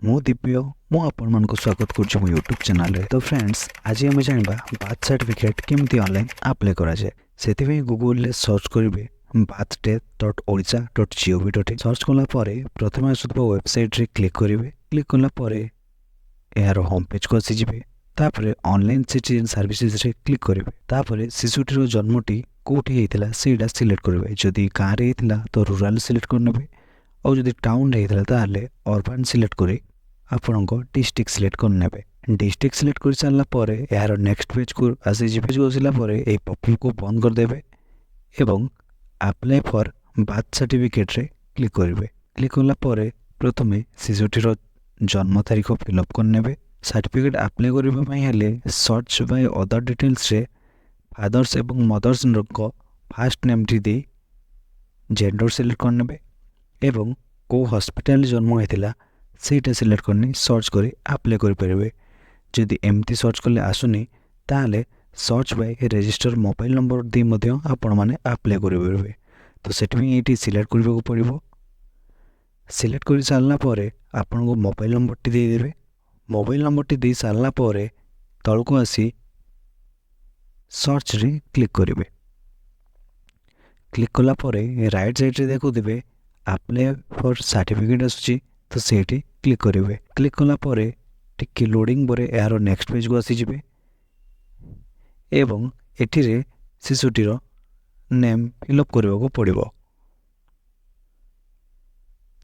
मु दिव्य मु आपण मन को स्वागत कर मो यूट्यूब चैनल रे। तो फ्रेंड्स आज हम जानबा बार्थ सर्टिफिकेट केमती ऑनलाइन अप्लाई करा जाए। सेति में गूगल ले सर्च करिवे birthday.odisha.gov.in सर्च कला परे प्रथम आसुवा वेबसाइट रे क्लिक करिवे। क्लिक कला परे यार होम पेज को आसी जिवे। तापरे ऑनलाइन सिटीजन सर्विसेज रे क्लिक करिवे। तापरे शिशुटीर जन्मटी कोठी हेतिला सेडा सिलेक्ट करिवे। जदी गाँ रे हेतिला तो रूरल सिलेक्ट करनेबे और जदी टाउन रे हेतिला ताले अर्बन सिलेक्ट करी आपनको डिस्ट्रिक्ट सिलेक्ट करनेबे। डिस्ट्रिक्ट सिलेक्ट कर सारला परे यार नेक्स्ट पेज को आसी जी। पेज को आसिला परे ए पॉपअप को बंद कर देबे एवं अप्लाई फॉर बर्थ सर्टिफिकेट रे क्लिक करिवे। क्लिक करला परे प्रथमे शिशुटीर जन्म तारीख फिलअप करनेबे। सर्टिफिकेट अप्लाई करिबा पई हेले सर्च बाय अदर डिटेल्स रे फादर्स एवं मदर्स को फर्स्ट नेम टी दे जेंडर सिलेक्ट करनेबे एवं को हॉस्पिटल जन्म होइतिला सेटा सिलेक्ट करनी सर्च करी अप्लाई करि परिबे। जदि एमती सर्च करले आसुनी ताले search by register mobile number दे मध्य आपण माने अप्लाई करि परिबे। तो सेट में एटी सिलेक्ट करबा पड़िबो। सिलेक्ट कर सारला परे आपण को मोबाइल नंबर टी दे देबे। मोबाइल नंबर टी दे सारला परे तळको आसी सर्च रे क्लिक करिवे। क्लिक कला परे राइट साइड रे देखो देबे अप्लाई फॉर सर्टिफिकेट आसुची तो सेठी क्लिक करिवे। क्लिक कला परे टिके लोडिंग बरे यार नेक्स्ट पेज को आसी जिवे एवं एठी रे शिशुटीर नेम फिलअप करबा को पड़िबो।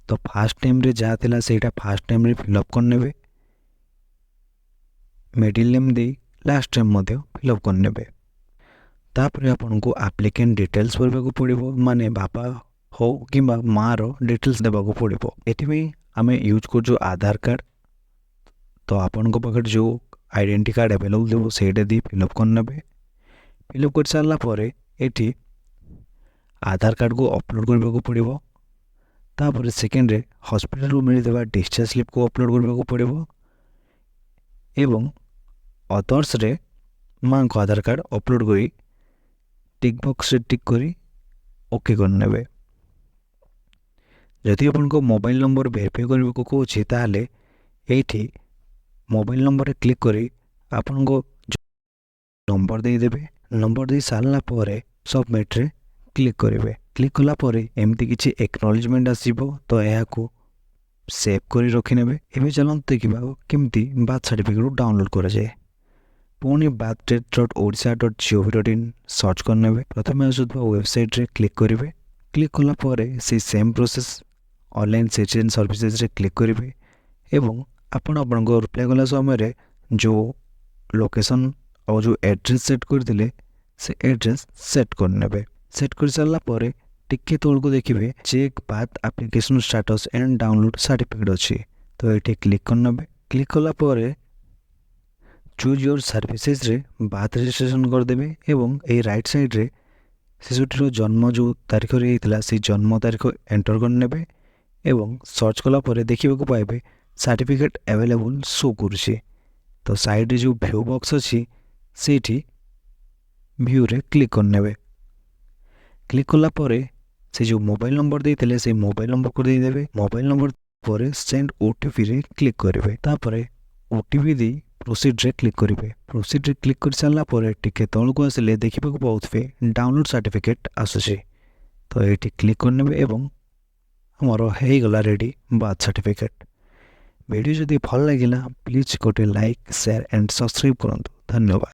तो फर्स्ट नेम रे जा थिला सेटा फर्स्ट नेम रे फिलअप करनेबे। मिडिल नेम दे लास्ट नेम मध्य फिलअप करनेबे। तापरे आपन को एप्लीकेंट डिटेल्स भरबा को पड़िबो माने बापा हो किबा माँ रो डिटेल्स देबा को पड़िबो। एठी में आमे यूज कर जो आधार कार्ड तो आपन को पाखर जो आइडेंटिटी कार्ड अवेलेबल देबो सेटा दी फिलअप करनेबे। फिलअप कर सारला परे एठी आधार कार्ड को अपलोड करबा को पड़िबो। तापरे सेकेंड रे हॉस्पिटल रो मिल देबा डिस्चार्ज स्लिप को अपलोड करबा को पड़िबो एवं अदर्स रे मां को आधार कार्ड अपलोड करी टिक बॉक्स रे टिक करी ओके करनेबे। जदि आपन को मोबाइल नंबर वेरीफाई करबा को कोछि ताले एठी मोबाइल नंबर रे क्लिक करी आपन को नंबर दे देबे। नंबर दे सारला परे सबमिट रे क्लिक करिवे। क्लिक कला परे एमती किछि एक्नॉलेजमेंट आसीबो तो एहा को सेव करी रखि नेबे। एबे चलंत देखिबा केमती बर्थ सर्टिफिकेट डाउनलोड करा जाय। पुणी birthday.odisha.gov.in सर्च करनेबे। प्रथमे आसुवा वेबसाइट रे क्लिक करिवे। क्लिक कला परे से same process online citizen services रे क्लिक करिवे एवं आपण आपनको रिप्लाई कला समय रे जो लोकेशन और जो एड्रेस सेट कर दिले से एड्रेस सेट करनेबे। सेट कर सारला परे टिके तोल को देखिबे check both application status and download certificate अछि तो एठी क्लिक करनेबे। क्लिक कला परे चूज योर सर्विसेज रे बाथ रजिस्ट्रेशन कर देबे एवं ए राइट साइड रे शिशुटीर जन्म जो तारीख रे हेतिला से जन्म तारीख एंटर करनेबे एवं सर्च कला परे देखिबे को पाइबे सर्टिफिकेट अवेलेबल शो करूछि। तो साइड रे जो व्यू बॉक्स अछि सेठी व्यू रे क्लिक करनेबे। क्लिक कला परे से जो मोबाइल नंबर देइतले से मोबाइल नंबर को दे देबे। मोबाइल नंबर परे सेंड ओटीपी रे क्लिक करिवे। तापरे ओटीपी दे प्रोसीड रे क्लिक करिवे। प्रोसीड रे क्लिक कर सारला परे टिके तळ को आसिले देखिबा को पाउथबे डाउनलोड सर्टिफिकेट आसुछि तो एठी क्लिक करनेबे एवं हमरो हेइ गला रेडी बर्थ सर्टिफिकेट। वीडियो जदि भल लागिला प्लीज गोटे लाइक शेयर एंड सब्सक्राइब करंतु। धन्यवाद।